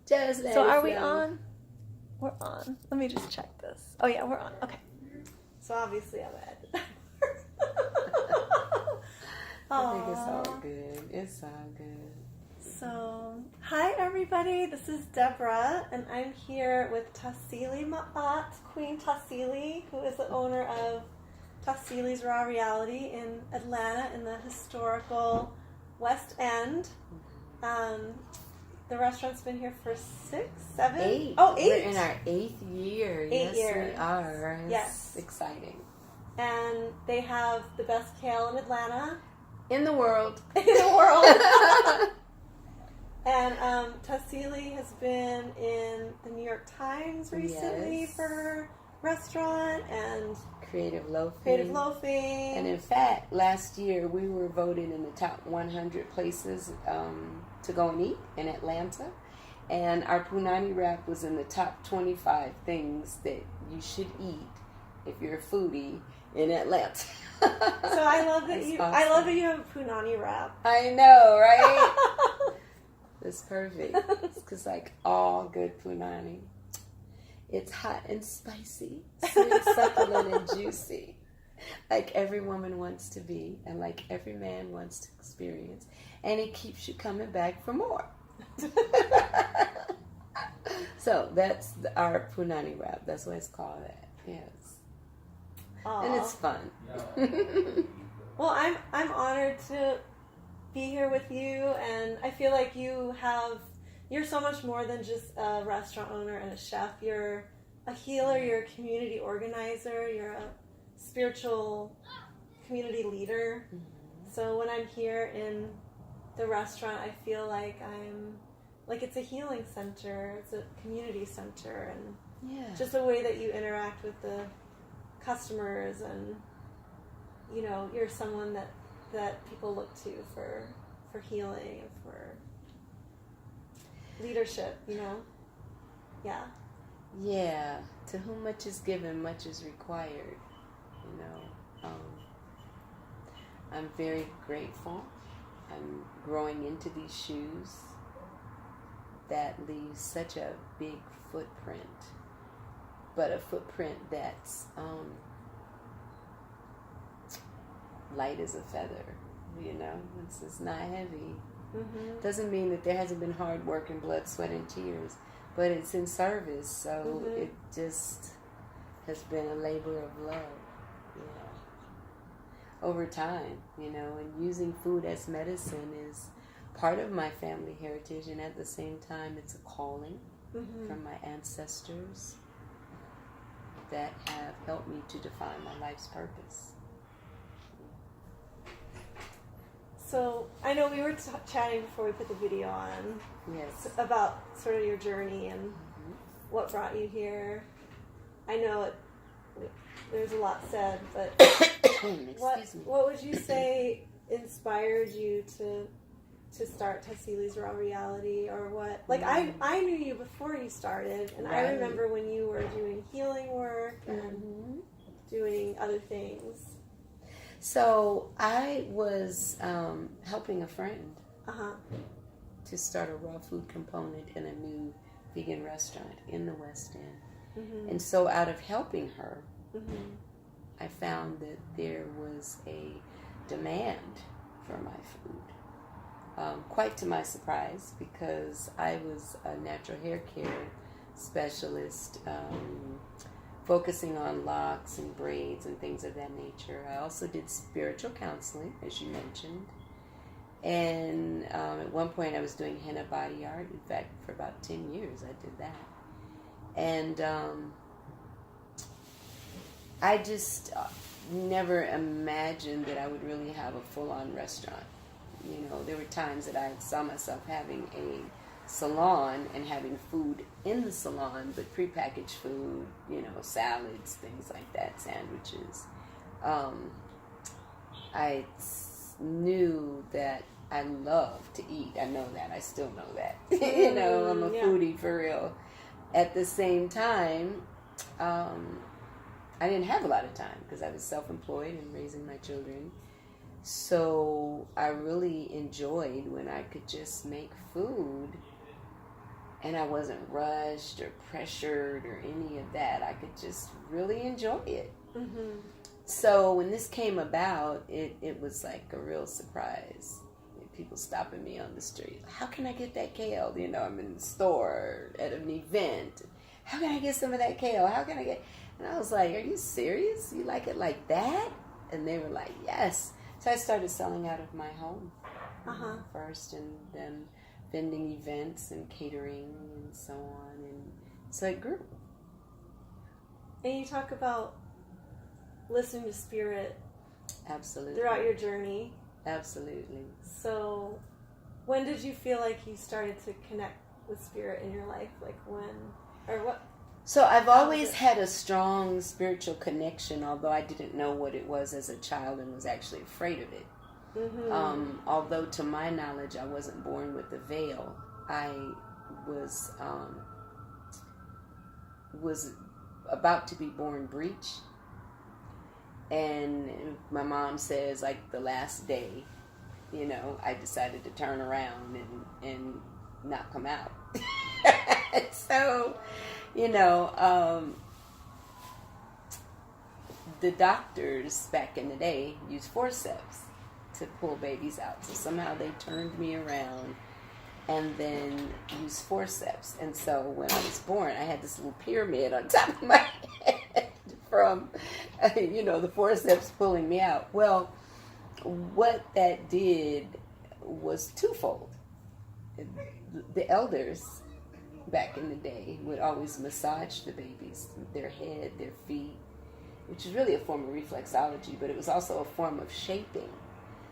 Just let So us are we know. on? We're on. Let me just check this. Oh yeah, we're on. Okay. So obviously I'm at. I think it's all good. It's all good. So, hi everybody, this is Debra, and I'm here with Tassili Ma'at, Queen Tassili, who is the owner of Tassili's Raw Reality in Atlanta in the historical West End. The restaurant's been here for 6, 7? 8. Oh, 8! We're in our 8th year. 8 yes, years. we are. It's Yes. exciting. And they have the best kale in Atlanta. In the world. In the world. And Tassili has been in the New York Times recently Yes. for restaurant and Creative loafing. creative loafing. And in fact, last year we were voted in the top 100 places to go and eat in Atlanta. And our punani wrap was in the top 25 things that you should eat if you're a foodie in Atlanta. So I love that That's you. awesome. I love that you have a punani wrap. I know, right? It's perfect. It's like all good punani. It's hot and spicy, sweet, succulent, and juicy. Like every woman wants to be, and like every man wants to experience. And it keeps you coming back for more. So that's our punani wrap. That's what it's called. That. Yes. Aww. And it's fun. Well, I'm honored to be here with you, and I feel like you're so much more than just a restaurant owner and a chef. You're a healer, you're a community organizer, you're a spiritual community leader. Mm-hmm. So when I'm here in the restaurant, I feel like it's a healing center, it's a community center, and Yeah. just a way that you interact with the customers, and you're someone that people look to for healing and for leadership, Yeah. Yeah. To whom much is given, much is required. I'm very grateful. I'm growing into these shoes that leave such a big footprint, but a footprint that's light as a feather. It's not heavy. Mm-hmm. Doesn't mean that there hasn't been hard work and blood, sweat, and tears, but it's in service, so Mm-hmm. it just has been a labor of love, over time, and using food as medicine is part of my family heritage, and at the same time, it's a calling Mm-hmm. from my ancestors that have helped me to define my life's purpose. So I know we were chatting before we put the video on Yes. about sort of your journey and Mm-hmm. what brought you here. I know there's a lot said, but Excuse me. what would you say inspired you to start Tassili's Raw Reality, or what? Like I knew you before you started, and I Right. remember when you were doing healing work and Mm-hmm. doing other things. So I was helping a friend Uh-huh. to start a raw food component in a new vegan restaurant in the West End. Mm-hmm. And so out of helping her, Mm-hmm. I found that there was a demand for my food. Quite to my surprise, because I was a natural hair care specialist, focusing on locks and braids and things of that nature. I also did spiritual counseling, as you mentioned. And at one point I was doing henna body art. In fact, for about 10 years I did that. And I just never imagined that I would really have a full-on restaurant. There were times that I saw myself having a salon and having food in the salon, but prepackaged food, salads, things like that, sandwiches. I knew that I love to eat. I know that. I still know that. I'm a foodie for real. At the same time, I didn't have a lot of time because I was self-employed and raising my children. So I really enjoyed when I could just make food And I wasn't rushed or pressured or any of that. I could just really enjoy it. Mm-hmm. So when this came about, it was like a real surprise. People stopping me on the street. How can I get that kale? You know, I'm in the store at an event. How can I get some of that kale? How can I get... And I was like, are you serious? You like it like that? And they were like, yes. So I started selling out of my home first, and then vending events and catering and so on. And so it grew. And you talk about listening to spirit. Absolutely. Throughout your journey. Absolutely. So when did you feel like you started to connect with spirit in your life? Like when, or what? So I've always had a strong spiritual connection, although I didn't know what it was as a child and was actually afraid of it. Mm-hmm. Although to my knowledge I wasn't born with a veil. I was about to be born breech. And my mom says, like, the last day, you know, I decided to turn around and not come out. So, you know, the doctors back in the day used forceps to pull babies out. So somehow they turned me around and then used forceps. And so when I was born, I had this little pyramid on top of my head from, you know, the forceps pulling me out. Well, what that did was twofold. The elders back in the day would always massage the babies, their head, their feet, which is really a form of reflexology, but it was also a form of shaping.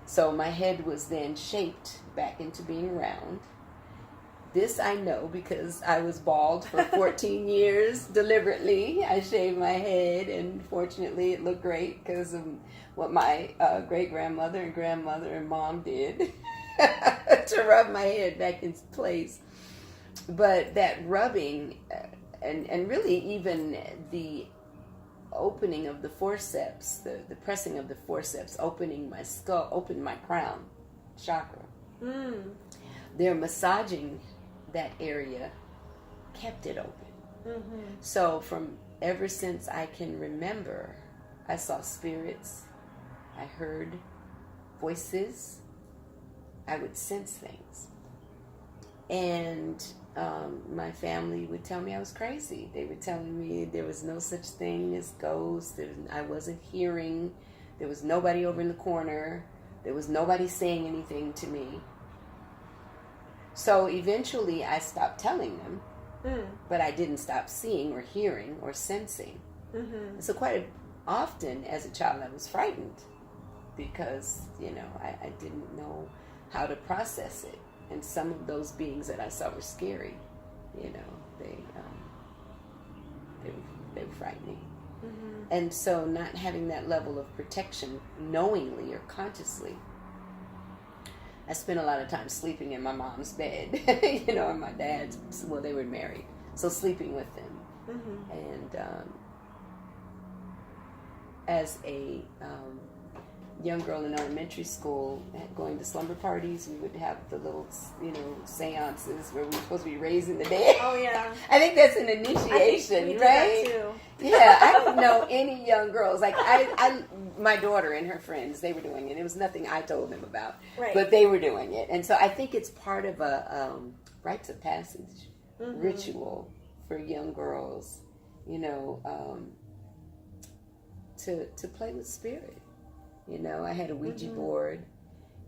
So my head was then shaped back into being round. This I know because I was bald for 14 years deliberately. I shaved my head, and fortunately it looked great because of what my great-grandmother and grandmother and mom did to rub my head back into place. But that rubbing and really even the opening of the forceps, the pressing of the forceps, opening my skull, opened my crown chakra. They're massaging that area, kept it open. So from ever since I can remember, I saw spirits, I heard voices, I would sense things. And my family would tell me I was crazy. They were telling me there was no such thing as ghosts. I wasn't hearing. There was nobody over in the corner. There was nobody saying anything to me. So eventually I stopped telling them, but I didn't stop seeing or hearing or sensing. So quite often as a child I was frightened because, you know, I didn't know how to process it. And some of those beings that I saw were scary. You know, they were frightening. And so not having that level of protection knowingly or consciously, I spent a lot of time sleeping in my mom's bed, you know, and my dad's, well, they were married, so sleeping with them. And as a young girl in elementary school, going to slumber parties, we would have the little, you know, seances where we were supposed to be raising the dead. Oh, yeah. I think that's an initiation, right? That too. Yeah, I don't know any young girls. Like, my daughter and her friends, they were doing it. It was nothing I told them about, but they were doing it. And so I think it's part of a rites of passage ritual for young girls, you know, to play with spirit. You know, I had a Ouija board,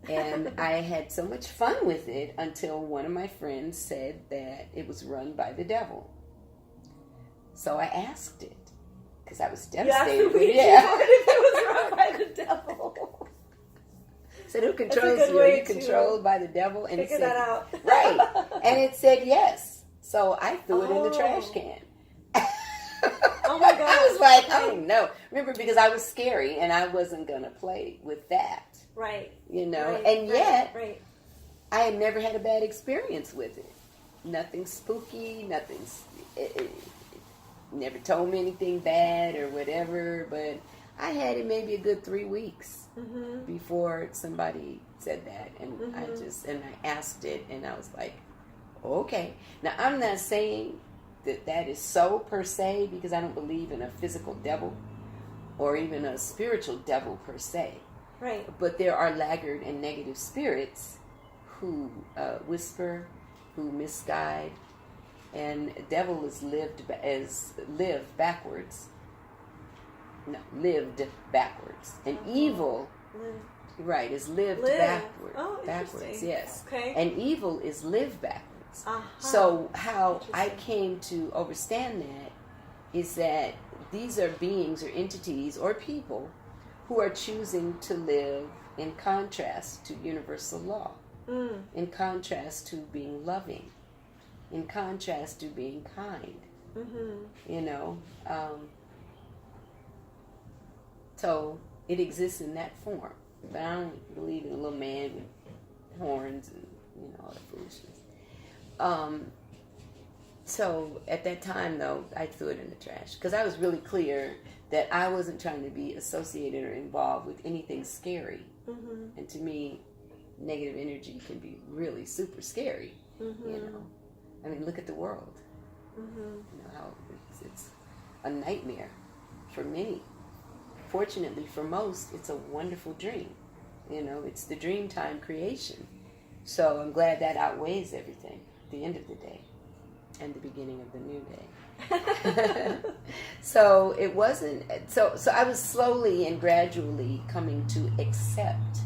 and I had so much fun with it until one of my friends said that it was run by the devil. So I asked it, because I was devastated. You asked the Ouija board if it was run by the devil. Said, who controls you? Are you controlled by the devil? And figure that out. Right. And it said yes. So I threw it in the trash can. Oh my God. I was like, oh no. Remember, because I was scary and I wasn't going to play with that. Right. You know, and yet I had never had a bad experience with it. Nothing spooky, it never told me anything bad or whatever, but I had it maybe a good 3 weeks before somebody said that. And I asked it and I was like, Okay. Now, I'm not saying that that is so per se, because I don't believe in a physical devil or even a spiritual devil per se. Right. But there are laggard and negative spirits who whisper, who misguide, and devil is lived backwards. No, lived backwards. And evil, right, is lived backwards. Oh, backwards, yes. Okay. And evil is lived backwards. Uh-huh. So how I came to understand that is that these are beings or entities or people who are choosing to live in contrast to universal law, in contrast to being loving, in contrast to being kind. You know, so it exists in that form. But I don't believe in a little man with horns and, you know, all the foolishness. So at that time, though, I threw it in the trash because I was really clear that I wasn't trying to be associated or involved with anything scary. And to me, negative energy can be really super scary. You know, I mean, look at the world. You know how it's a nightmare for many. Fortunately, for most, it's a wonderful dream. You know, it's the dream time creation. So I'm glad that outweighs everything at the end of the day and the beginning of the new day. So it wasn't, so I was slowly and gradually coming to accept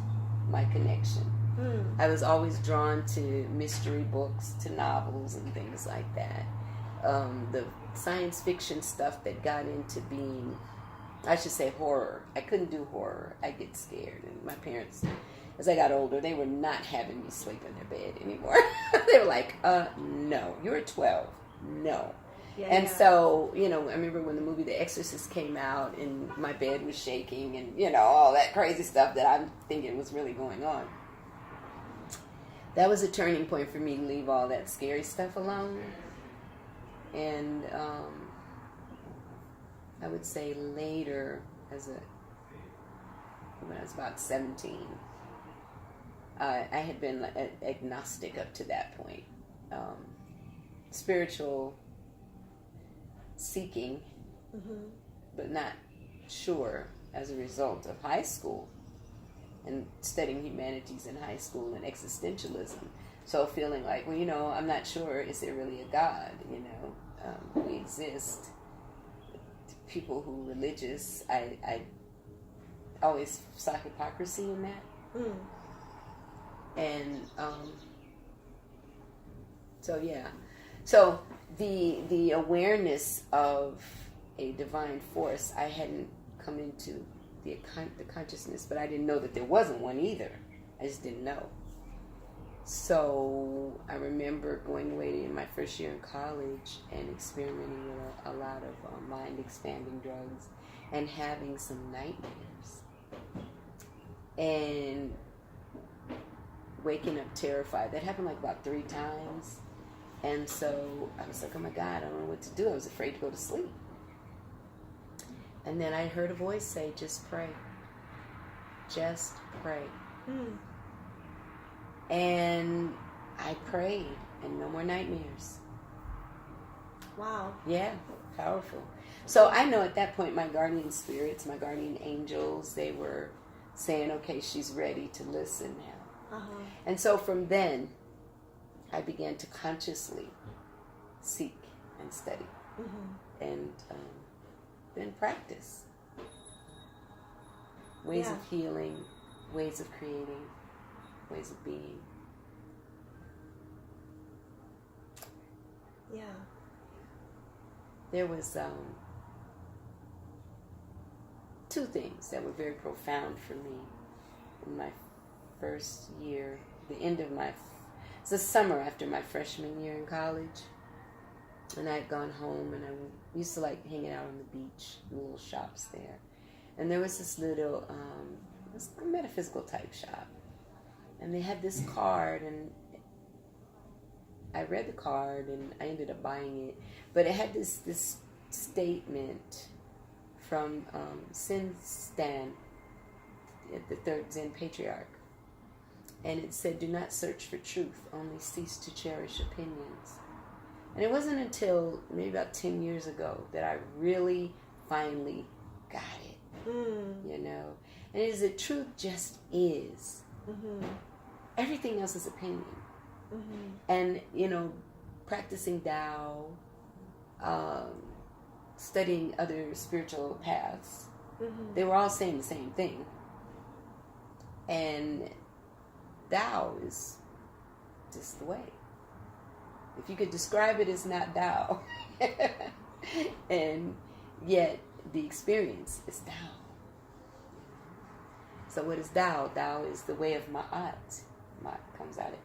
my connection. I was always drawn to mystery books, to novels and things like that. The science fiction stuff that got into being, I should say, horror. I couldn't do horror. I get scared. And my parents, as I got older, they were not having me sleep in their bed anymore. They were like, no, you're 12. No. And so, you know, I remember when the movie The Exorcist came out and my bed was shaking and, you know, all that crazy stuff that I'm thinking was really going on. That was a turning point for me to leave all that scary stuff alone. And I would say later, when I was about 17, I had been agnostic up to that point. Spiritual seeking, but not sure as a result of high school and studying humanities in high school and existentialism. So feeling like, well, you know, I'm not sure, is there really a God? You know, we exist. People who are religious, I always saw hypocrisy in that. And so yeah, so the awareness of a divine force, I hadn't come into the consciousness, but I didn't know that there wasn't one either. I just didn't know. So I remember going away in my first year in college and experimenting with a lot of mind-expanding drugs and having some nightmares. And waking up terrified. That happened like about 3 times. And so I was like, oh my God, I don't know what to do. I was afraid to go to sleep. And then I heard a voice say, just pray. Just pray. And I prayed, and no more nightmares. Wow. Yeah, powerful. So I know at that point my guardian spirits, my guardian angels, they were saying, okay, she's ready to listen now. And so from then, I began to consciously seek and study and then practice ways of healing, ways of creating, ways of being. Yeah. There was 2 things that were very profound for me in my first year, the end of it's the summer after my freshman year in college. And I had gone home and I used to like hanging out on the beach, little shops there. And there was this little, it was a metaphysical type shop. And they had this card, and I read the card and I ended up buying it. But it had this statement from Sin Stan, the third Zen patriarch. and it said, "Do not search for truth, only cease to cherish opinions." And it wasn't until maybe about 10 years ago that I really finally got it, you know. And it is the truth just is. Everything else is opinion. And, you know, practicing Tao, studying other spiritual paths, they were all saying the same thing. And Tao is just the way. If you could describe it, it's not Tao. And yet the experience is Tao. So what is Tao? Tao is the way of Ma'at. Ma'at comes out of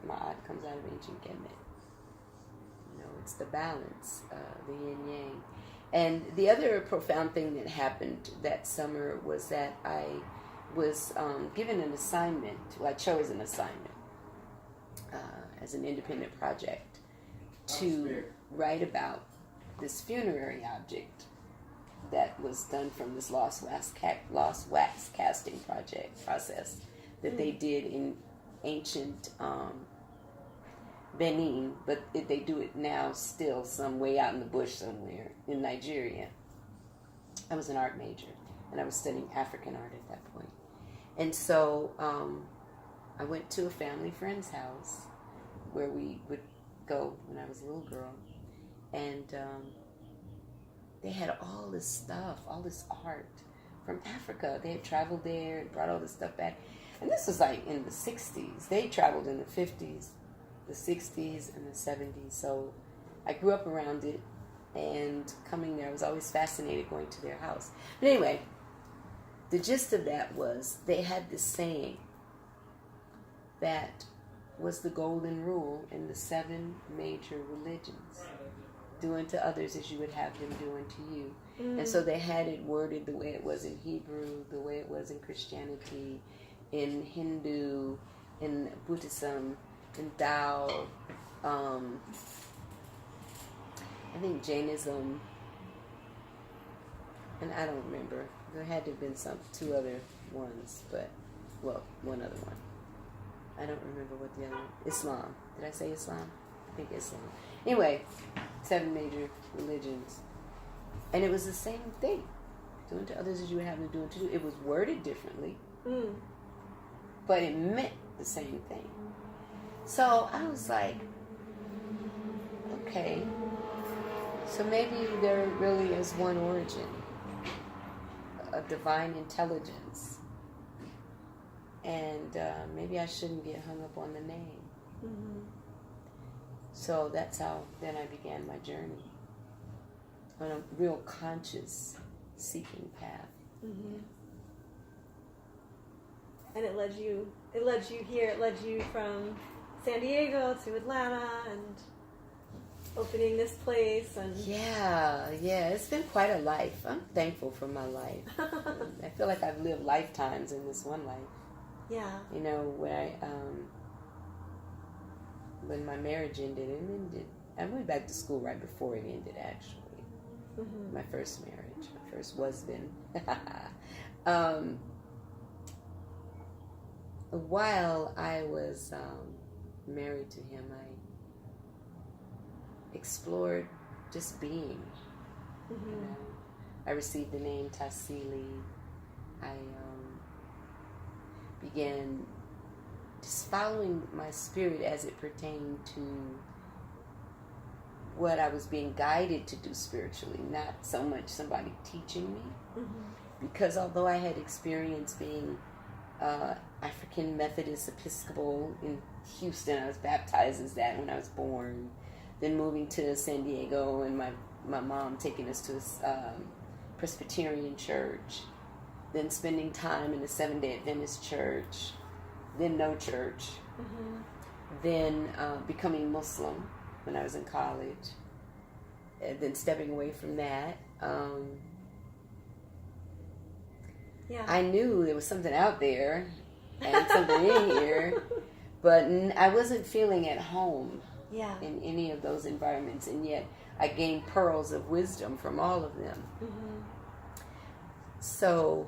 ancient Kemet. You know, it's the balance, the yin yang. And the other profound thing that happened that summer was that I was given an assignment. Well, I chose an assignment as an independent project to write about this funerary object that was done from this lost wax casting process that they did in ancient Benin, but they do it now still some way out in the bush somewhere in Nigeria. I was an art major, and I was studying African art at that point. And so I went to a family friend's house where we would go when I was a little girl, and they had all this stuff, all this art from Africa. They had traveled there and brought all this stuff back. And this was like in the 60s. They traveled in the 50s, the 60s, and the 70s. So I grew up around it, and coming there, I was always fascinated going to their house. But anyway, the gist of that was they had this saying that was the golden rule in the 7 major religions. Do unto others as you would have them do unto you. And so they had it worded the way it was in Hebrew, the way it was in Christianity, in Hindu, in Buddhism, in Tao, I think Jainism, and I don't remember. There had to have been 2 other ones, but, well, one other one. I don't remember what the other one. Islam. Did I say Islam? I think Islam. Anyway, 7 major religions. And it was the same thing. Do unto others as you would have them do unto you. It was worded differently, but it meant the same thing. So I was like, okay, so maybe there really is one origin, a divine intelligence. And maybe I shouldn't get hung up on the name. So that's how then I began my journey on a real conscious seeking path. And it led you here. It led you from San Diego to Atlanta and opening this place. And yeah, it's been quite a life. I'm thankful for my life. I feel like I've lived lifetimes in this one life. Yeah. You know, when my marriage ended, I went back to school right before it ended, actually. My first marriage, my first husband. While I was married to him, I explored just being. You know? I received the name Tassili. I began just following my spirit as it pertained to what I was being guided to do spiritually, not so much somebody teaching me. Because although I had experience being African Methodist Episcopal in Houston, I was baptized as that when I was born. Then moving to San Diego, and my mom taking us to a Presbyterian church. Then spending time in the Seventh-day Adventist church. Then no church. Then becoming Muslim when I was in college. And then stepping away from that. I knew there was something out there and something in here, but I wasn't feeling at home in any of those environments, and yet I gained pearls of wisdom from all of them. So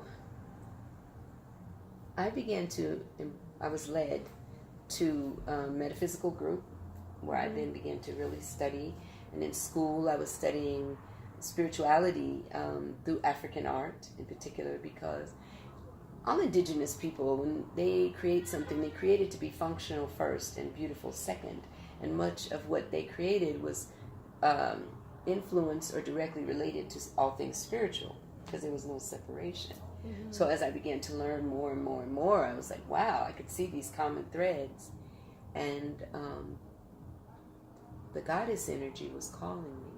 I was led to metaphysical group, where I then began to really study. And in school, I was studying spirituality through African art in particular, because all indigenous people, when they create something, they create it to be functional first and beautiful second. And much of what they created was influenced or directly related to all things spiritual, because there was no separation. Mm-hmm. So as I began to learn more and more and more, I was like, wow, I could see these common threads. And the goddess energy was calling me.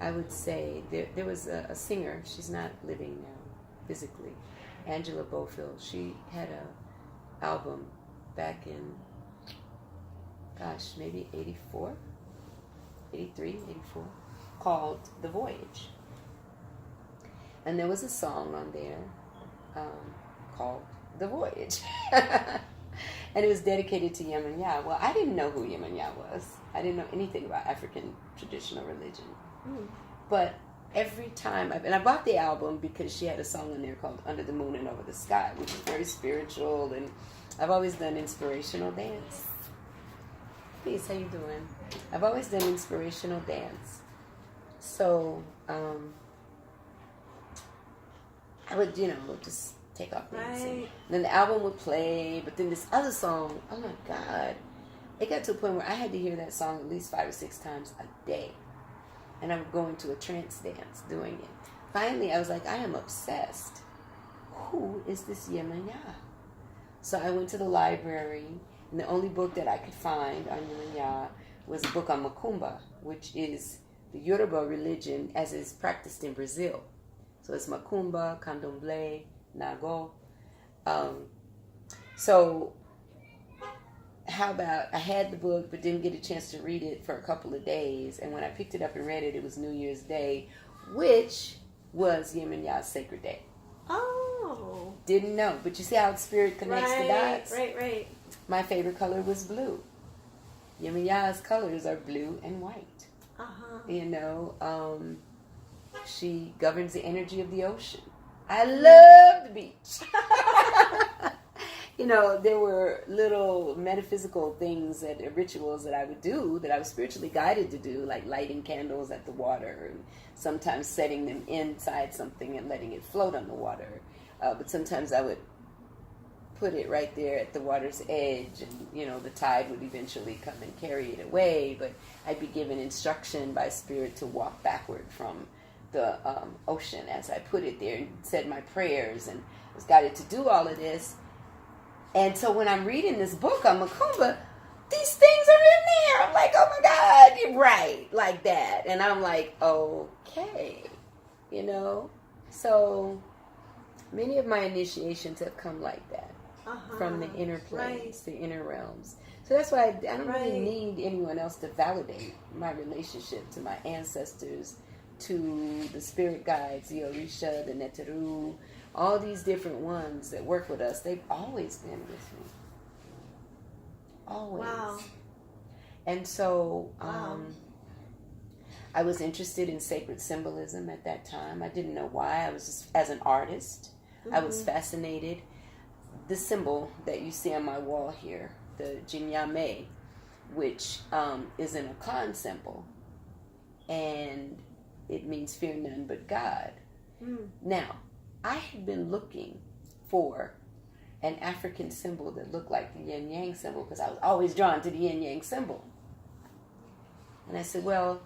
I would say there was a singer, she's not living now physically, Angela Bofill. She had a album back in, maybe 84, 83, 84, called The Voyage. And there was a song on there called The Voyage. And it was dedicated to Yemaya. Well, I didn't know who Yemaya was. I didn't know anything about African traditional religion. Mm. But every time, I bought the album because she had a song in there called Under the Moon and Over the Sky, which is very spiritual, and I've always done inspirational dance. Peace, how you doing? I've always done inspirational dance. So, I would, just take off dancing. Right. Then the album would play, but then this other song, oh my God. It got to a point where I had to hear that song at least 5 or 6 times a day. And I would go into a trance dance doing it. Finally, I was like, I am obsessed. Who is this Yemaya? So I went to the library, and the only book that I could find on Yemaya was a book on Macumba, which is the Yoruba religion as is practiced in Brazil. So it's Macumba, Candomblé, Nago. So how about I had the book but didn't get a chance to read it for a couple of days, and when I picked it up and read it, it was New Year's Day, which was Yemaya's sacred day. Oh. Didn't know, but you see how spirit connects the dots? Right. My favorite color was blue. Yemaya's colors are blue and white. She governs the energy of the ocean. I love the beach. There were little metaphysical things, rituals that I would do that I was spiritually guided to do, like lighting candles at the water, and sometimes setting them inside something and letting it float on the water. But sometimes I would put it right there at the water's edge, and, the tide would eventually come and carry it away. But I'd be given instruction by spirit to walk backward from the ocean as I put it there, and said my prayers, and was guided to do all of this. And so when I'm reading this book on Macumba, these things are in there. I'm like, oh my God, you're right, like that. And I'm like, okay, So many of my initiations have come like that, from the inner planes, the inner realms. So that's why I don't really need anyone else to validate my relationship to my ancestors, to the spirit guides, the Orisha, the Neteru, all these different ones that work with us. They've always been with me. Always. Wow. And so I was interested in sacred symbolism at that time. I didn't know why. I was just, as an artist, I was fascinated. The symbol that you see on my wall here, the Jinyame, which is an Akan symbol, and it means fear none but God. Now, I had been looking for an African symbol that looked like the yin-yang symbol, because I was always drawn to the yin-yang symbol. And I said, well,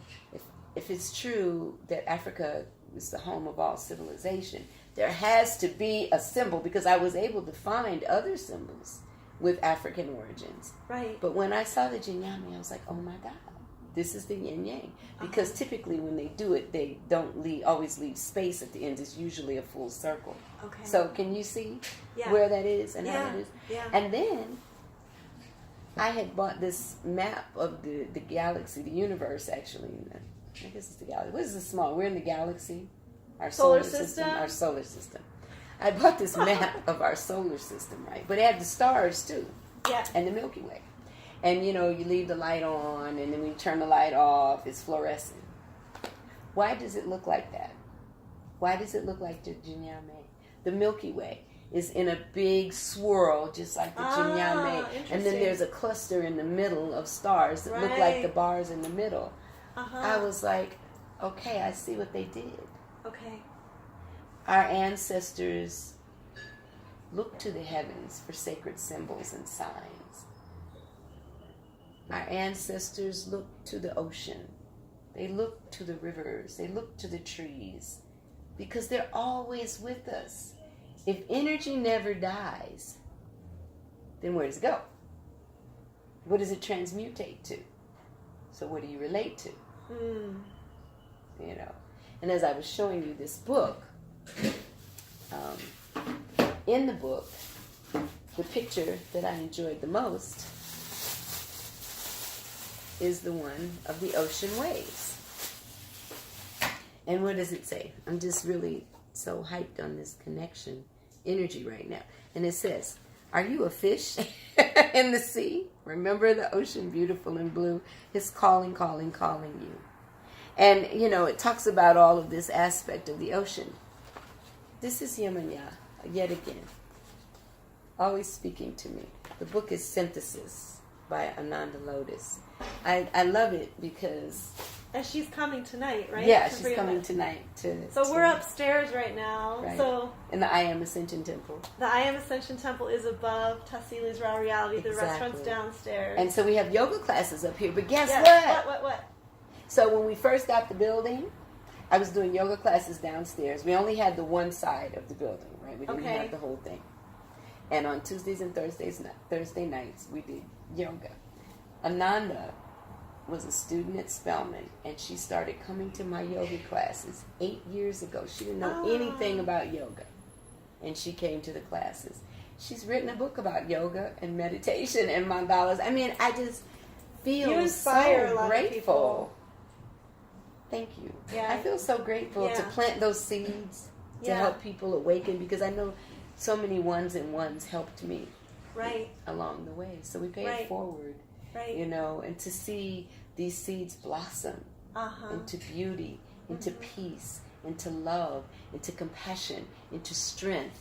if it's true that Africa is the home of all civilization, there has to be a symbol, because I was able to find other symbols with African origins. Right. But when I saw the Jinyame, I was like, oh my God, this is the yin-yang. Because typically when they do it, they don't always leave space at the end. It's usually a full circle. Okay. So can you see where that is and how that is? Yeah. And then I had bought this map of the galaxy, the universe, actually. I guess it's the galaxy. What is this small? We're in the galaxy. Our solar system. Our solar system. I bought this map of our solar system, right? But it had the stars, too. Yeah. And the Milky Way. And, you leave the light on, and then when you turn the light off, it's fluorescent. Why does it look like that? Why does it look like the Jinyame? The Milky Way is in a big swirl, just like the Jinyame. And then there's a cluster in the middle of stars that look like the bars in the middle. I was like, okay, I see what they did. Okay. Our ancestors looked to the heavens for sacred symbols and signs. Our ancestors looked to the ocean. They looked to the rivers. They looked to the trees. Because they're always with us. If energy never dies, then where does it go? What does it transmutate to? So what do you relate to? You know. And as I was showing you this book, in the book, the picture that I enjoyed the most is the one of the ocean waves. And what does it say? I'm just really so hyped on this connection energy right now. And it says, are you a fish in the sea? Remember the ocean, beautiful and blue, is calling, calling, calling you. And, you know, it talks about all of this aspect of the ocean. This is Yemanya, yet again, always speaking to me. The book is Synthesis by Ananda Lotus. I love it because... And she's coming tonight, right? Yeah, she's coming tonight. So we're upstairs right now. Right. So in the I Am Ascension Temple. The I Am Ascension Temple is above Tassili's Raw Reality. The restaurant's downstairs. And so we have yoga classes up here. But guess what? What? So when we first got the building, I was doing yoga classes downstairs. We only had the one side of the building, right? We didn't have the whole thing. And on Tuesdays and Thursday nights, we did yoga. Ananda was a student at Spelman, and she started coming to my yoga classes 8 years ago. She didn't know anything about yoga, and she came to the classes. She's written a book about yoga and meditation and mandalas. I mean, I just feel so grateful. Thank you. Yeah. I feel so grateful to plant those seeds to help people awaken, because I know so many ones and ones helped me along the way. So we pay it forward. Right. You know, and to see these seeds blossom into beauty, into peace, into love, into compassion, into strength.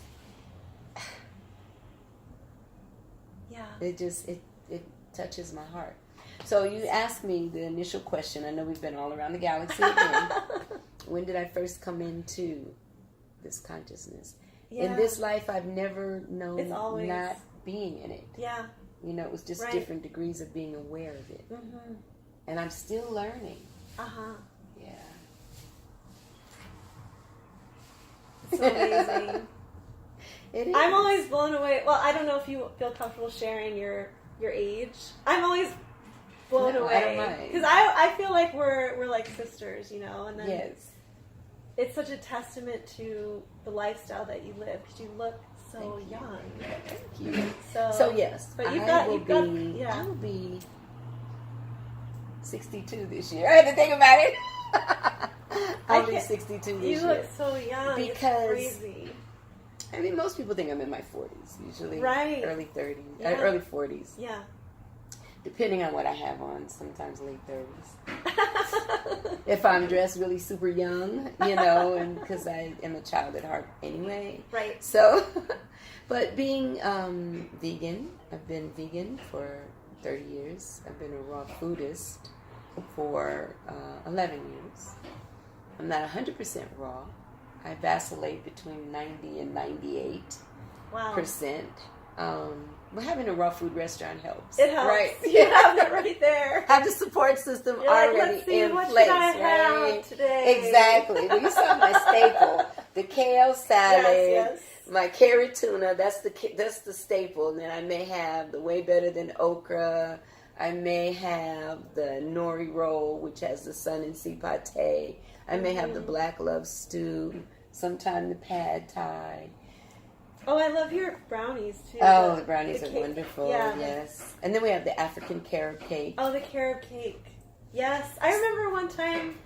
Yeah. It touches my heart. So you asked me the initial question. I know we've been all around the galaxy again. When did I first come into this consciousness? Yeah. In this life, I've never known not being in it. Yeah. You know, it was just different degrees of being aware of it. Mm-hmm. And I'm still learning. Yeah. It's amazing. It is. I'm always blown away. Well, I don't know if you feel comfortable sharing your age. I'm always blown away. I don't mind. Because I feel like we're like sisters, you know? And then it's such a testament to the lifestyle that you live, because you look so young. Thank you. So yes, but I will be 62 this year. I had to think about it. I'll be 62 this year. You look so young. Because it's crazy. I mean, most people think I'm in my 40s, usually early 30s, early 40s. Yeah. Depending on what I have on, sometimes late 30s. If I'm dressed really super young, you know, and because I am a child at heart anyway. Right. So, but being vegan, I've been vegan for 30 years. I've been a raw foodist for 11 years. I'm not 100% raw. I vacillate between 90 and 98%. Wow. But having a raw food restaurant helps. It helps. Right? You have it right there. Have the support system already in what place. Should I have today? Exactly. Well, you saw my staple, the kale salad, my carrot tuna. That's the staple. And then I may have the way better than okra. I may have the nori roll, which has the sun and sea pate. I may have the black love stew. Sometime the pad thai. Oh, I love your brownies, too. Oh, the brownies are wonderful, yes. And then we have the African carob cake. Oh, the carob cake. Yes. I remember one time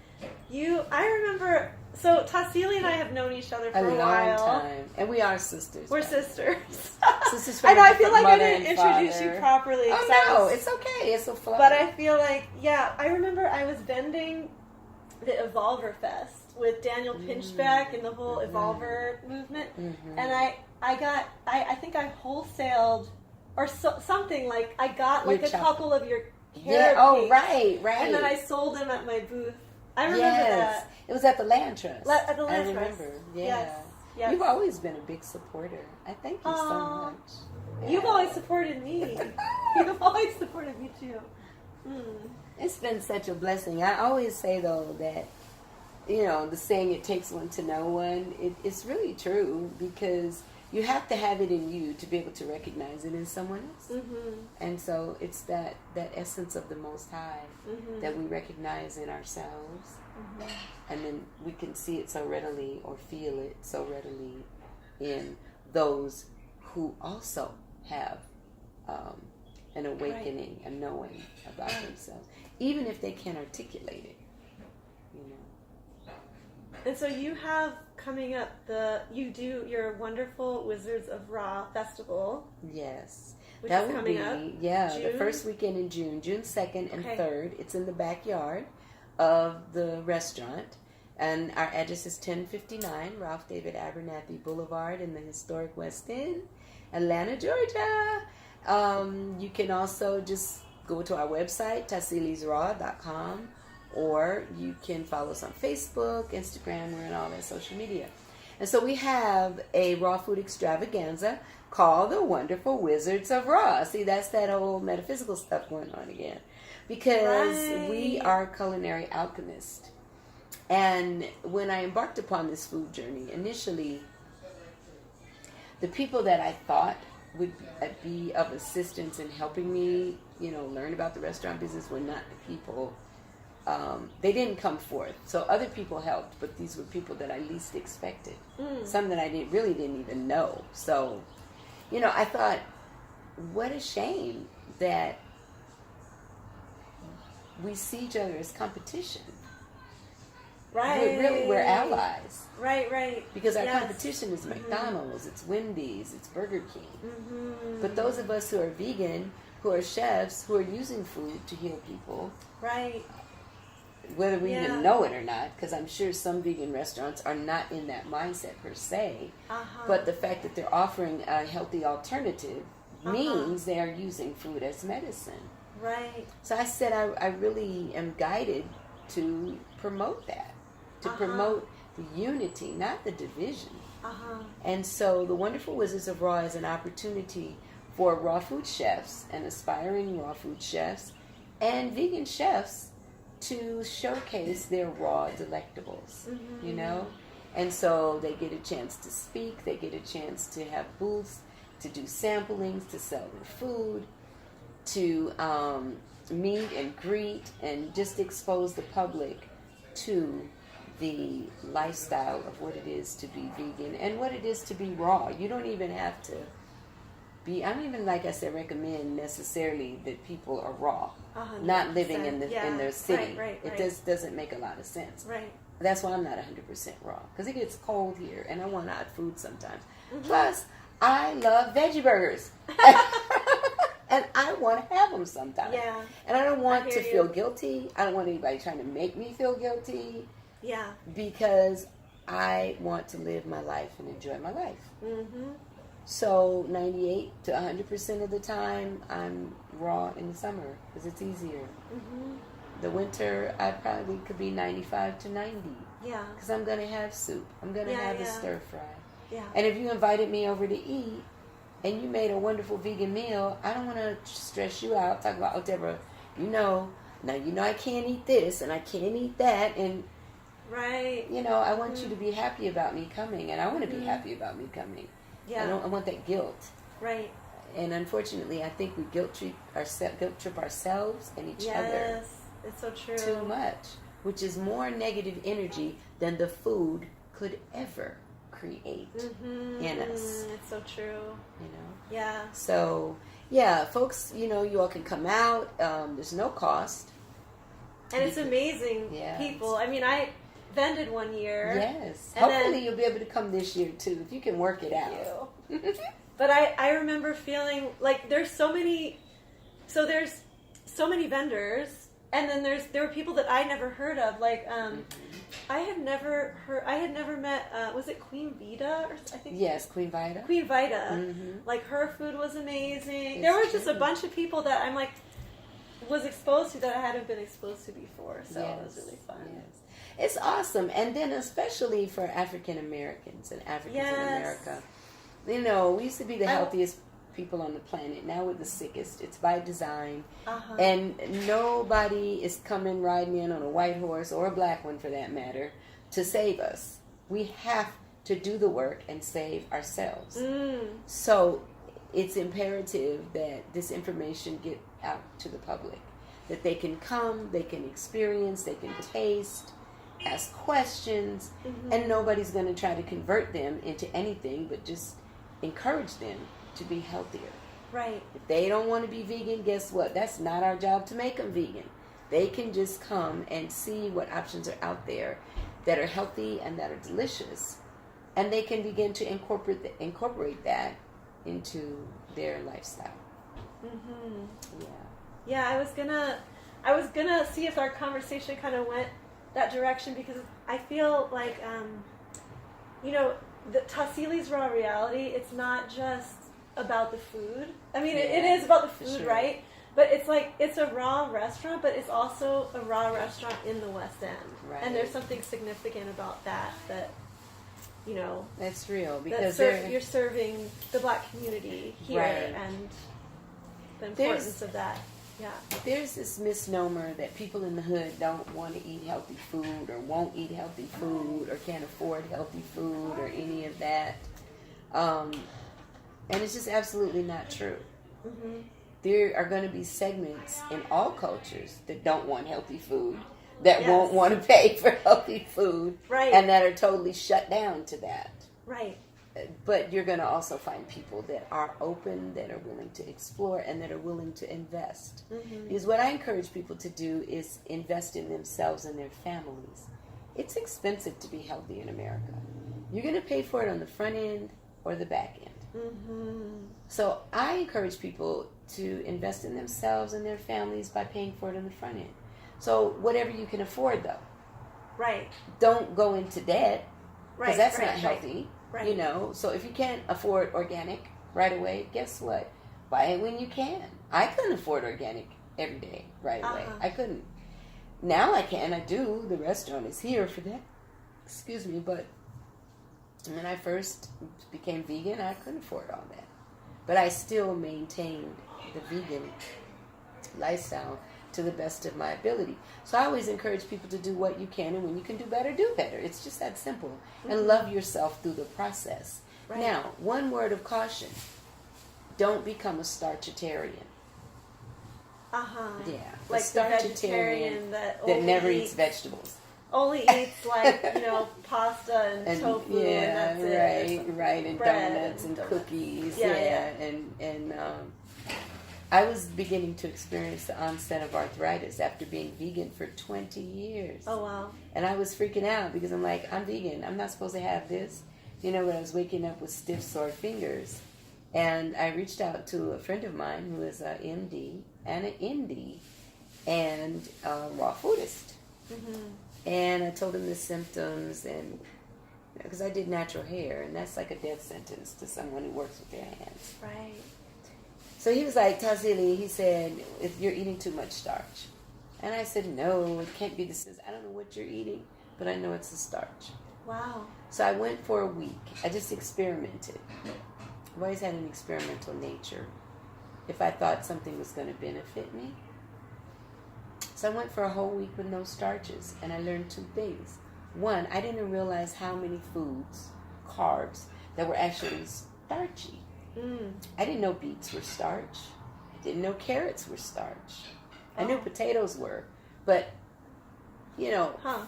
so Tassili and I have known each other for a while. A long time. And we are sisters. We're sisters. Sisters I know, I feel like I didn't introduce you properly. Oh, no, it's okay. It's a flow. But I feel like, I remember I was vending the Evolver Fest with Daniel Pinchbeck and the whole Evolver movement. Mm-hmm. And I think I wholesaled or something, like I got like a couple of your carrot oh, cakes, right. And then I sold them at my booth. I remember that. It was at the Land Trust. At the Land Trust. I remember. Yeah. Yes. You've always been a big supporter. I thank you so much. Yeah. You've always supported me. You've always supported me too. It's been such a blessing. I always say though that, you know, the saying "it takes one to know one," it's really true, because you have to have it in you to be able to recognize it in someone else. Mm-hmm. And so it's that essence of the Most High that we recognize in ourselves. Mm-hmm. And then we can see it so readily, or feel it so readily in those who also have an awakening, a knowing about themselves, even if they can't articulate it, you know. And so you have coming up you do your wonderful Wizards of Ra festival. Yes. Which that is will coming be, up. Yeah, the first weekend in June 2nd and 3rd. It's in the backyard of the restaurant. And our address is 1059 Ralph David Abernathy Boulevard in the historic West End, Atlanta, Georgia. You can also just go to our website, tassilisraw.com, or you can follow us on Facebook, Instagram, we're on all that social media. And so we have a raw food extravaganza called the Wonderful Wizards of Raw. See, that's that old metaphysical stuff going on again. Because we are culinary alchemists. And when I embarked upon this food journey, initially, the people that I thought would be of assistance in helping me, you know, learn about the restaurant business were not the people. They didn't come forth. So other people helped, but these were people that I least expected. Some that I really didn't even know. So, you know, I thought, what a shame that we see each other as competition. Right. We're allies. Right. Because our competition is McDonald's, it's Wendy's, it's Burger King. Mm-hmm. But those of us who are vegan, who are chefs, who are using food to heal people. Right. Whether we even know it or not, because I'm sure some vegan restaurants are not in that mindset per se. But the fact that they're offering a healthy alternative means they are using food as medicine. Right. So I said I really am guided to promote that. To promote the unity, not the division. And so the Wonderful Wizards of Raw is an opportunity for raw food chefs and aspiring raw food chefs and vegan chefs to showcase their raw delectables, you know? And so they get a chance to speak, they get a chance to have booths, to do samplings, to sell their food, to meet and greet and just expose the public to the lifestyle of what it is to be vegan and what it is to be raw. You don't even have to be, I don't even, like I said, recommend necessarily that people are raw, 100%. Not living in their city. Right. It just doesn't make a lot of sense. Right. That's why I'm not 100% raw, because it gets cold here and I want hot food sometimes. Plus, I love veggie burgers. And I want to have them sometimes. Yeah. And I don't want to feel guilty. I don't want anybody trying to make me feel guilty. Yeah. Because I want to live my life and enjoy my life. So 98 to 100% of the time, I'm raw in the summer because it's easier. The winter, I probably could be 95 to 90. Yeah. Because I'm going to have soup. I'm going to have a stir fry. Yeah. And if you invited me over to eat, and you made a wonderful vegan meal, I don't want to stress you out. Talk about, oh, Debra, now I can't eat this and I can't eat that. And, I want you to be happy about me coming. And I want to be happy about me coming. Yeah. I want that guilt. Right. And unfortunately, I think we guilt trip ourselves and each other. Yes, it's so true. Too much, which is more negative energy than the food could ever create in us. It's so true. Yeah. So, folks, you all can come out. There's no cost. And it's amazing people. I mean, I vended one year. Yes. Hopefully you'll be able to come this year, too, if you can work it out. But I remember feeling like there's so many vendors And then there were people that I never heard of, like I had never met was it Queen Vida, or I think yes, Queen Vida. Like her food was amazing. There was just a bunch of people that I'm like was exposed to that I hadn't been exposed to before, so it was really fun. Yes. It's awesome. And then especially for African Americans and Africans in America, we used to be the healthiest people on the planet. Now we're the sickest. It's by design. And nobody is coming riding in on a white horse, or a black one for that matter, to save us. We have to do the work and save ourselves. So it's imperative that this information get out to the public, that they can come, they can experience, they can taste, ask questions, and nobody's going to try to convert them into anything, but just encourage them to be healthier. Right. If they don't want to be vegan, guess what? That's not our job to make them vegan. They can just come and see what options are out there that are healthy and that are delicious, and they can begin to incorporate that into their lifestyle. Yeah, I was gonna see if our conversation kind of went that direction, because I feel like the Tassili's raw reality, it's not just about the food. I mean, it is about the food, sure, right? But it's like, it's a raw restaurant, but it's also a raw restaurant in the West End. Right. And there's something significant about that, that's real, because you're serving the Black community here, right, and the importance of that. Yeah. There's this misnomer that people in the hood don't want to eat healthy food, or won't eat healthy food, or can't afford healthy food, or any of that. And it's just absolutely not true. There are going to be segments in all cultures that don't want healthy food, that won't want to pay for healthy food, right, and that are totally shut down to that. Right. But you're going to also find people that are open, that are willing to explore, and that are willing to invest. Because what I encourage people to do is invest in themselves and their families. It's expensive to be healthy in America. You're going to pay for it on the front end or the back end. So I encourage people to invest in themselves and their families by paying for it on the front end. So whatever you can afford, though. Right. Don't go into debt, because that's not healthy. Right. So if you can't afford organic right away, guess what? Buy it when you can. I couldn't afford organic every day right away. I couldn't. Now I can. I do. The restaurant is here for that. Excuse me. But when I first became vegan, I couldn't afford all that. But I still maintained the vegan lifestyle to the best of my ability. So I always encourage people to do what you can, and when you can do better, do better. It's just that simple. And love yourself through the process. Right. Now, one word of caution. Don't become a starchitarian. Yeah. Like the vegetarian that never eats vegetables. Only eats pasta and tofu and that's it. Right, and donuts and cookies. And I was beginning to experience the onset of arthritis after being vegan for 20 years. Oh, wow. And I was freaking out, because I'm like, I'm vegan. I'm not supposed to have this. But I was waking up with stiff, sore fingers. And I reached out to a friend of mine who is an MD and an ND and a raw foodist. And I told him the symptoms, and because I did natural hair, and that's like a death sentence to someone who works with their hands. Right. So he was like, Tassili, he said, you're eating too much starch. And I said, no, it can't be this. I don't know what you're eating, but I know it's the starch. Wow. So I went for a week. I just experimented. I've always had an experimental nature. If I thought something was going to benefit me. So I went for a whole week with no starches, and I learned two things. One, I didn't realize how many foods, carbs, that were actually starchy. I didn't know beets were starch. I didn't know carrots were starch. I knew potatoes were. But,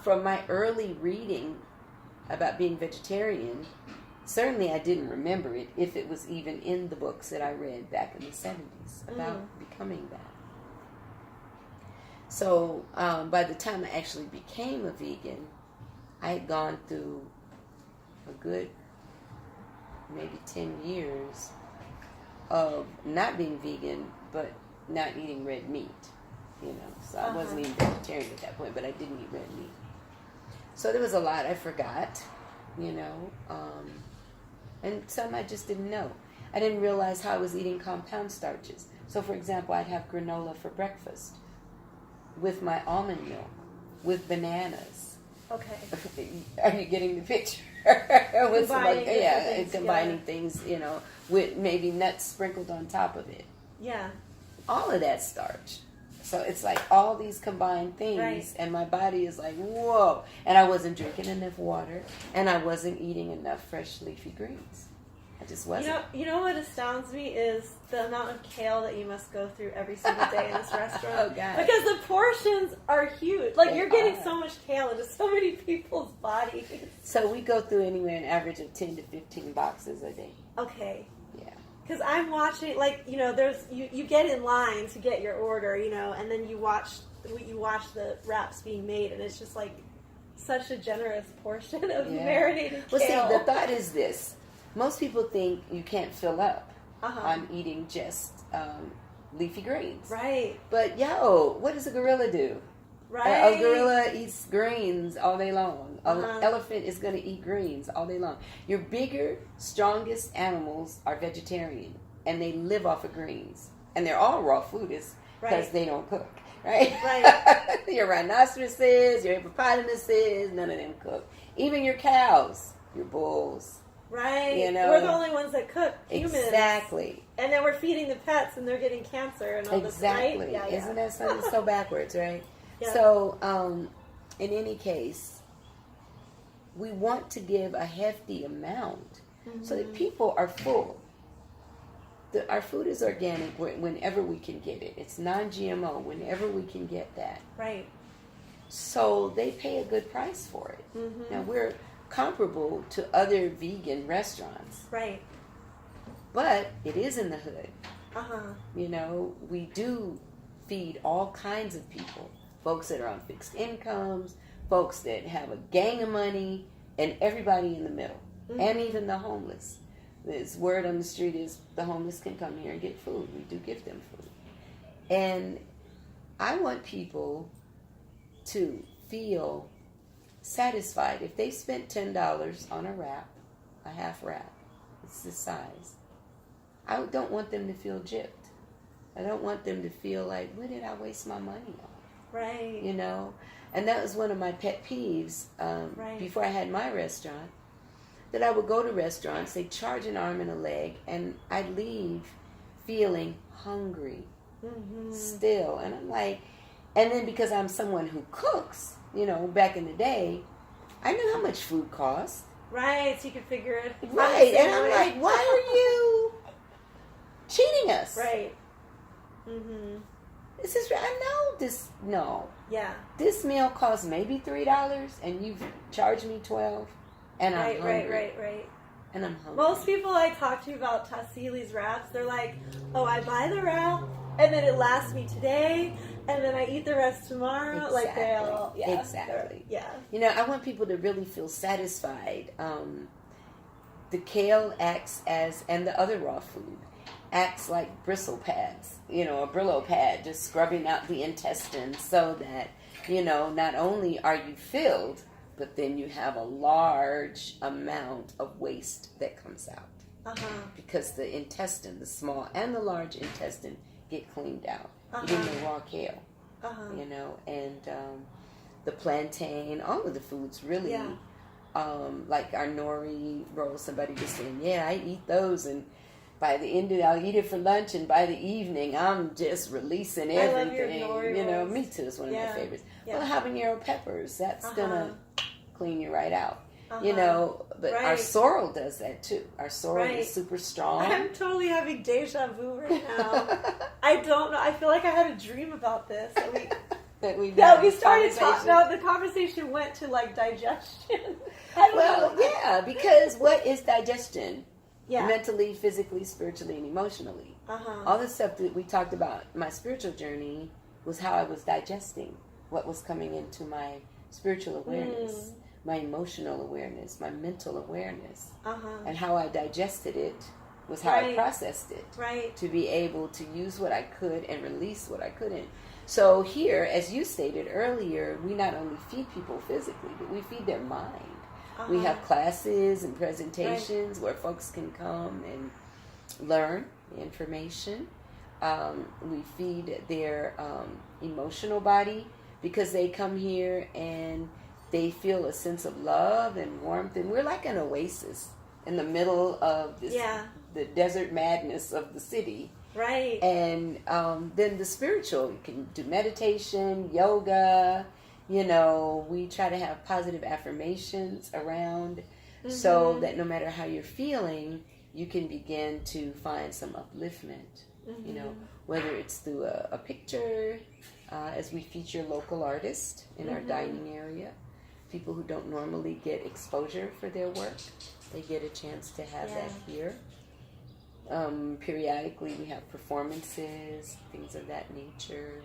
from my early reading about being vegetarian, certainly I didn't remember it, if it was even in the books that I read back in the 70s about becoming that. So by the time I actually became a vegan, I had gone through a good maybe 10 years of not being vegan, but not eating red meat. So I wasn't even vegetarian at that point, but I didn't eat red meat. So there was a lot I forgot, and some I just didn't know. I didn't realize how I was eating compound starches. So, for example, I'd have granola for breakfast with my almond milk, with bananas. Okay. Are you getting the picture? Combining things, with maybe nuts sprinkled on top of it. Yeah. All of that starch. So it's like all these combined things, right. And my body is like, whoa. And I wasn't drinking enough water, and I wasn't eating enough fresh leafy greens. I just wasn't. You know what astounds me is the amount of kale that you must go through every single day in this restaurant. Oh, God. Because the portions are huge. Like, you're getting are. so much kale into so many people's bodies. So we go through anywhere an average of 10 to 15 boxes a day. Okay. Yeah. Because I'm watching, there's you get in line to get your order, and then you watch the wraps being made, and it's just like such a generous portion of marinated kale. Well, see, the thought is this. Most people think you can't fill up on eating just leafy greens. Right. But, what does a gorilla do? Right. A gorilla eats greens all day long. An elephant is going to eat greens all day long. Your bigger, strongest animals are vegetarian, and they live off of greens. And they're all raw foodists because they don't cook. Right? Right. Your rhinoceroses, your hippopotamuses, none of them cook. Even your cows, your bulls. Right. We're the only ones that cook, humans. Exactly. And then we're feeding the pets, and they're getting cancer and all this, right? Exactly. Yeah, Isn't that something so backwards, right? Yeah. So, in any case, we want to give a hefty amount so that people are full. Our food is organic whenever we can get it. It's non-GMO whenever we can get that. Right. So they pay a good price for it. Mm-hmm. Now, we're comparable to other vegan restaurants. Right. But it is in the hood. Uh-huh. We do feed all kinds of people. Folks that are on fixed incomes, folks that have a gang of money, and everybody in the middle. Mm-hmm. And even the homeless. This word on the street is the homeless can come here and get food. We do give them food. And I want people to feel satisfied. If they spent $10 on a wrap, a half wrap, it's this size, I don't want them to feel gypped. I don't want them to feel like, what did I waste my money on? Right. And that was one of my pet peeves before I had my restaurant, that I would go to restaurants, they'd charge an arm and a leg, and I'd leave feeling hungry still. And I'm like, and then because I'm someone who cooks, back in the day, I knew how much food cost. Right, so you could figure it. Right, and I'm like, why are you cheating us? Right. Mm-hmm. This is, I know this, no. Yeah. This meal costs maybe $3, and you've charged me $12, and I'm hungry. Right. And I'm hungry. Most people I talk to about Tassili's wraps, they're like, oh, I buy the wrap, and then it lasts me today, and then I eat the rest tomorrow. Exactly. Like they all, Exactly. Yeah. I want people to really feel satisfied. The kale acts as, and the other raw food, acts like bristle pads, a Brillo pad, just scrubbing out the intestines so that, not only are you filled, but then you have a large amount of waste that comes out. Because the intestine, the small and the large intestine, get cleaned out. Even the raw kale, and the plantain, all of the foods really, like our nori rolls, somebody was saying, I eat those, and by the end of it, I'll eat it for lunch, and by the evening, I'm just releasing everything. I love your nori rolls. Me too, it's one of my favorites. Yeah. Well, habanero peppers, that's gonna clean you right out. But our sorrel does that too. Our sorrel is super strong. I'm totally having deja vu right now. I don't know. I feel like I had a dream about this. We started talking. No, the conversation went to like digestion. Because what is digestion? Yeah. Mentally, physically, spiritually, and emotionally. All the stuff that we talked about, my spiritual journey, was how I was digesting what was coming into my spiritual awareness. My emotional awareness, my mental awareness, and how I digested it was how I processed it, to be able to use what I could and release what I couldn't. So here, as you stated earlier, we not only feed people physically, but we feed their mind. We have classes and presentations where folks can come and learn information. We feed their emotional body because they come here and they feel a sense of love and warmth. And we're like an oasis in the middle of this, the desert madness of the city. Right. And then the spiritual, you can do meditation, yoga. You know, we try to have positive affirmations around so that no matter how you're feeling, you can begin to find some upliftment. You know, whether it's through a picture, as we feature local artists in our dining area, people who don't normally get exposure for their work, they get a chance to have that here. Periodically, we have performances, things of that nature.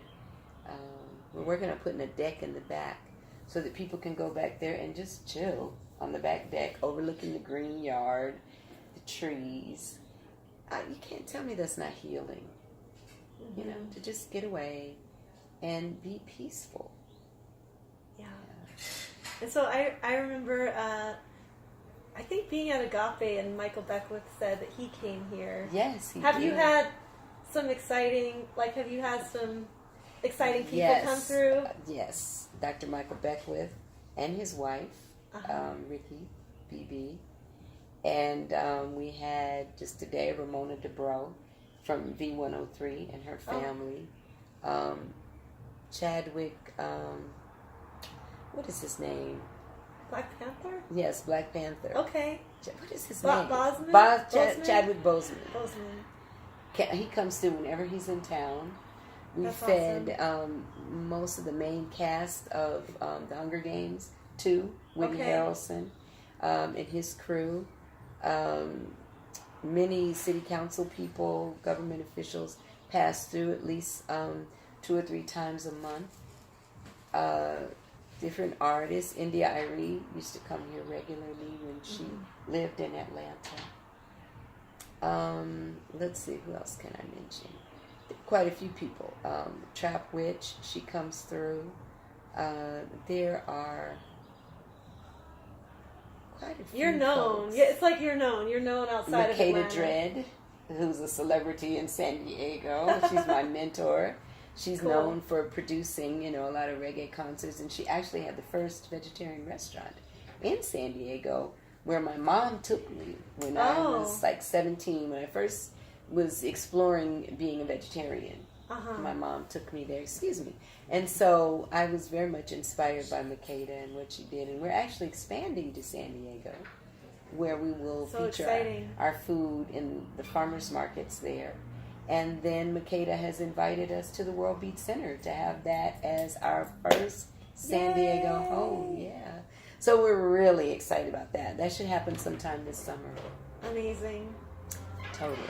We're working on putting a deck in the back so that people can go back there and just chill on the back deck, overlooking the green yard, the trees. You can't tell me that's not healing. You know, to just get away and be peaceful. Yeah. And so I remember, I think being at Agape, and Michael Beckwith said that he came here. Yes, he Have did. you had some exciting people come through? Yes. Dr. Michael Beckwith and his wife, Ricky, BB. And we had just today Ramona Debra from V103 and her family. Chadwick, what is his name? Black Panther? Yes, Black Panther. Okay. What is his name? Boseman? Chadwick Boseman. Boseman. He comes through whenever he's in town. We That's fed most of the main cast of the Hunger Games to Whitney Harrelson and his crew. Many city council people, government officials pass through at least 2 or 3 times a month. Different artists. India Arie used to come here regularly when she lived in Atlanta. Let's see, who else can I mention? Quite a few people. Trap Witch, she comes through. There are quite a few. You're known. folks. Yeah, it's like you're known. You're known outside of Atlanta. Makeda Dredd, who's a celebrity in San Diego. She's my mentor. She's known for producing, a lot of reggae concerts, and she actually had the first vegetarian restaurant in San Diego, where my mom took me when I was like 17, when I first was exploring being a vegetarian. My mom took me there, and so I was very much inspired by Makeda and what she did, and we're actually expanding to San Diego, where we will feature our food in the farmers markets there. And then Makeda has invited us to the World Beat Center to have that as our first San Diego home. Yeah. So we're really excited about that. That should happen sometime this summer. Amazing. Totally.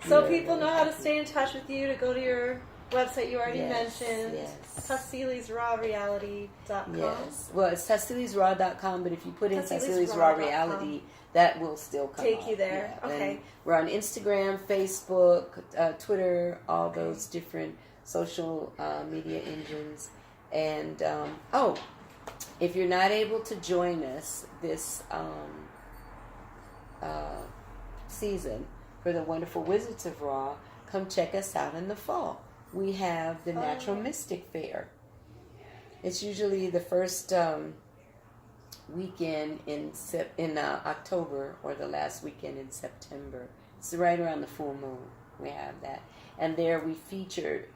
So people know how to stay in touch with you, to go to your website you already mentioned. Yes. Tassili'sRawReality.com. Yes. Well, it's Tassili'sRaw.com, but if you put in Tassili's Raw Reality, that will still take you there. Yeah. Okay. And we're on Instagram, Facebook, Twitter, all those different social media engines. And, if you're not able to join us this season for the Wonderful Wizards of Raw, come check us out in the fall. We have the Natural Mystic Fair. It's usually the first weekend in October or the last weekend in September. It's right around the full moon. We have that. And there we feature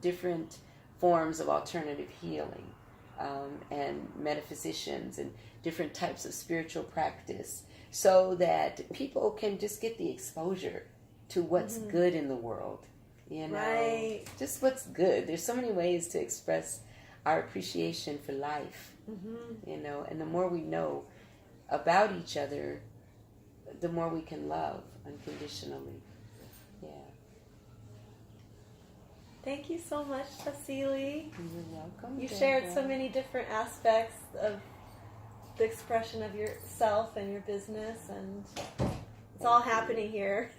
different forms of alternative healing and metaphysicians and different types of spiritual practice, so that people can just get the exposure to what's good in the world. Just what's good. There's so many ways to express our appreciation for life, and the more we know about each other, the more we can love unconditionally. Yeah. Thank you so much, Tassili. You're welcome. You Debra. shared so many different aspects of the expression of yourself and your business, and it's all happening here.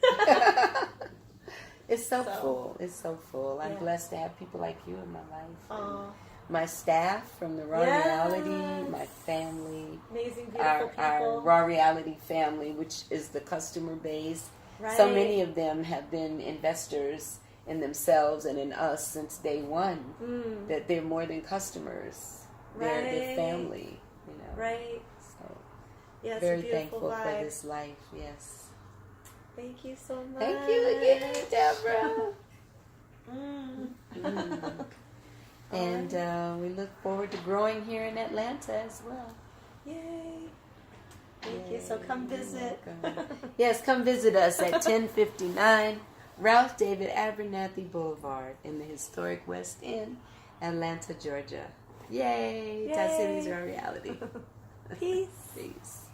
It's so full. It's so full. I'm blessed to have people like you in my life. Aw. My staff from the Raw Reality, my family, amazing, beautiful people. Our Raw Reality family, which is the customer base. Right. So many of them have been investors in themselves and in us since day one. That they're more than customers. They're family. You know. Right. So yes, very thankful for this life. Yes. Thank you so much. Thank you again, Debra. And we look forward to growing here in Atlanta as well. Yay. Thank you. So come visit. Yes, come visit us at 1059 Ralph David Abernathy Boulevard in the historic West End, Atlanta, Georgia. Yay. Tassili's Raw Reality. Peace. Peace.